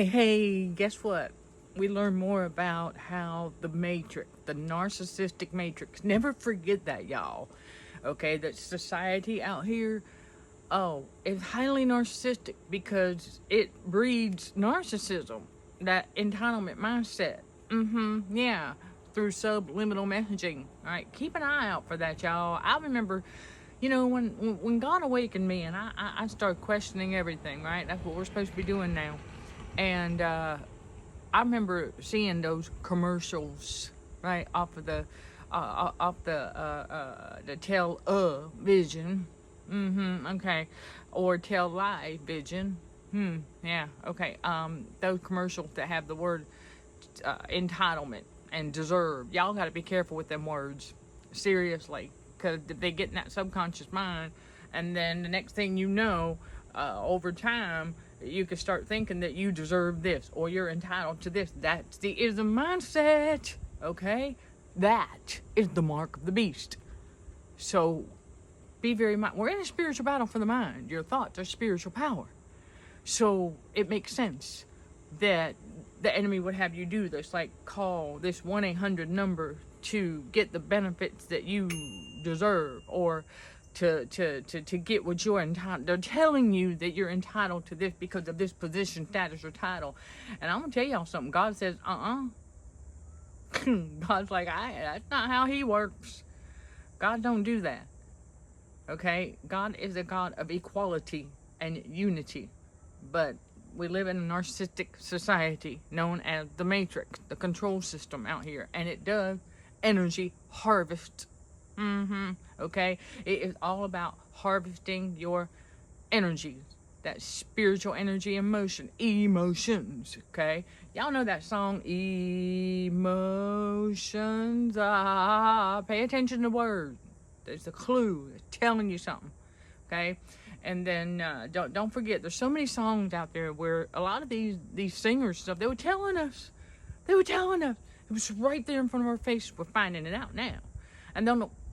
Hey, guess what? We learn more about how the matrix, the narcissistic matrix, never forget that, y'all. Okay, that society out here, is highly narcissistic because it breeds narcissism, that entitlement mindset. Yeah, through subliminal messaging. All right, keep an eye out for that, y'all. I remember, when God awakened me and I started questioning everything, right? That's what we're supposed to be doing now. And I remember seeing those commercials, right, off the television. Okay, or tell lie vision. Yeah. Okay. Those commercials that have the word entitlement and deserve. Y'all got to be careful with them words. Seriously, because they get in that subconscious mind, and then the next thing you know, over time, you could start thinking that you deserve this or you're entitled to this. That's the ism mindset. Okay, that is the mark of the beast. So be very mindful. We're in a spiritual battle for the mind. Your thoughts are spiritual power. So it makes sense that the enemy would have you do this, like call this 1-800 number to get the benefits that you deserve, or to get what you're entitled. They're telling you that you're entitled to this because of this position, status, or title. And I'm gonna tell y'all something. God says, God's like, that's not how He works. God don't do that. Okay, God is a God of equality and unity, but we live in a narcissistic society known as the matrix, the control system out here, and it does energy harvest. Okay, it is all about harvesting your energies, that spiritual energy, emotions. Okay, y'all know that song, emotions. Pay attention to words. There's a clue. It's telling you something. Okay, and then don't forget, there's so many songs out there where a lot of these singers stuff, they were telling us. It was right there in front of our face. We're finding it out now. And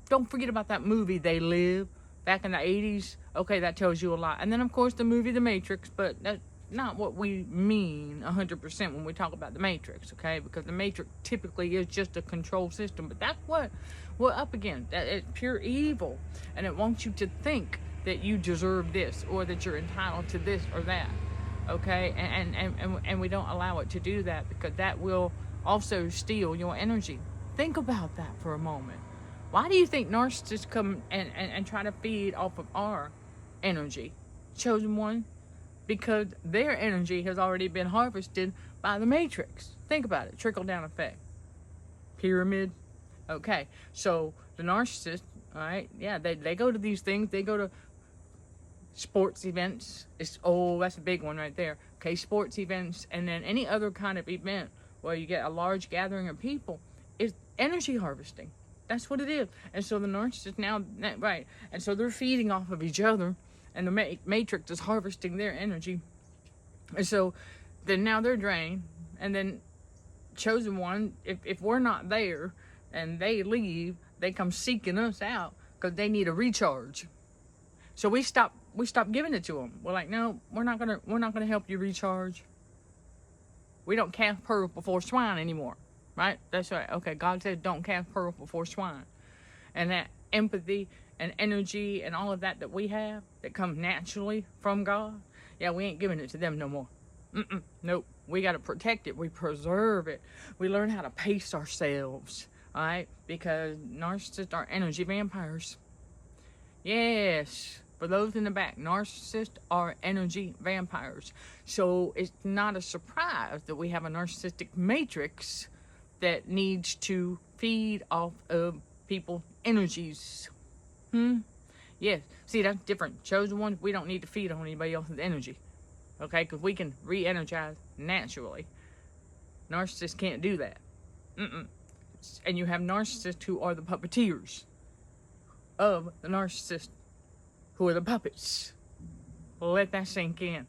don't forget about that movie They Live back in the 80s. Okay, that tells you a lot. And then of course the movie The Matrix, but that's not what we mean 100% when we talk about the Matrix, okay? Because the Matrix typically is just a control system, but that's what we're up against. It's pure evil, and it wants you to think that you deserve this or that you're entitled to this or that. Okay, and we don't allow it to do that, because that will also steal your energy. Think about that for a moment. Why do you think narcissists come and try to feed off of our energy? Chosen one? Because their energy has already been harvested by the matrix. Think about it. Trickle down effect. Pyramid. Okay, so the narcissist, all right, yeah, they go to these things. They go to sports events. That's a big one right there. Okay, sports events, and then any other kind of event where you get a large gathering of people is energy harvesting. That's what it is. And so the narcissist now, right, and so they're feeding off of each other, and the matrix is harvesting their energy. And so then now they're drained, and then chosen one, if we're not there and they leave, they come seeking us out because they need a recharge. So we stop giving it to them. We're like, no, we're not gonna help you recharge. We don't cast pearls before swine anymore, right? That's right. Okay, God says don't cast pearls before swine, and that empathy and energy and all of that we have that comes naturally from God, yeah, we ain't giving it to them no more. Nope. We got to protect it. We preserve it. We learn how to pace ourselves, all right? Because narcissists are energy vampires. Yes. For those in the back, narcissists are energy vampires. So it's not a surprise that we have a narcissistic matrix that needs to feed off of people's energies. Yes. See, that's different. Chosen ones, we don't need to feed on anybody else's energy. Okay? Because we can re-energize naturally. Narcissists can't do that. And you have narcissists who are the puppeteers of the narcissist, who are the puppets. Let that sink in.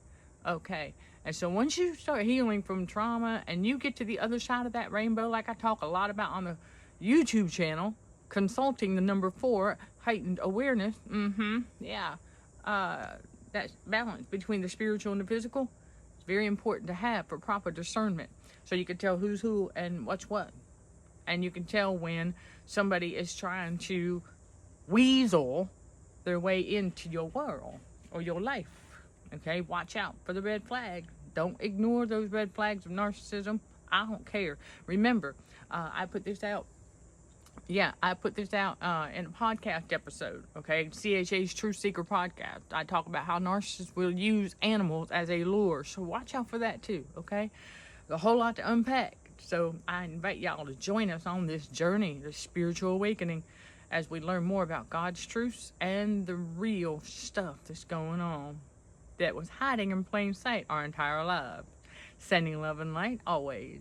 Okay. And so once you start healing from trauma and you get to the other side of that rainbow, like I talk a lot about on the YouTube channel, consulting the number 4, heightened awareness. Yeah. That balance between the spiritual and the physical is very important to have for proper discernment. So you can tell who's who and what's what. And you can tell when somebody is trying to weasel their way into your world or your life. Okay, watch out for the red flag. Don't ignore those red flags of narcissism. I don't care. Remember, I put this out. Yeah, I put this out in a podcast episode, okay? CHA's True Seeker podcast. I talk about how narcissists will use animals as a lure. So watch out for that too, okay? A whole lot to unpack. So I invite y'all to join us on this journey, this spiritual awakening, as we learn more about God's truths and the real stuff that's going on that was hiding in plain sight our entire lives. Sending love and light always.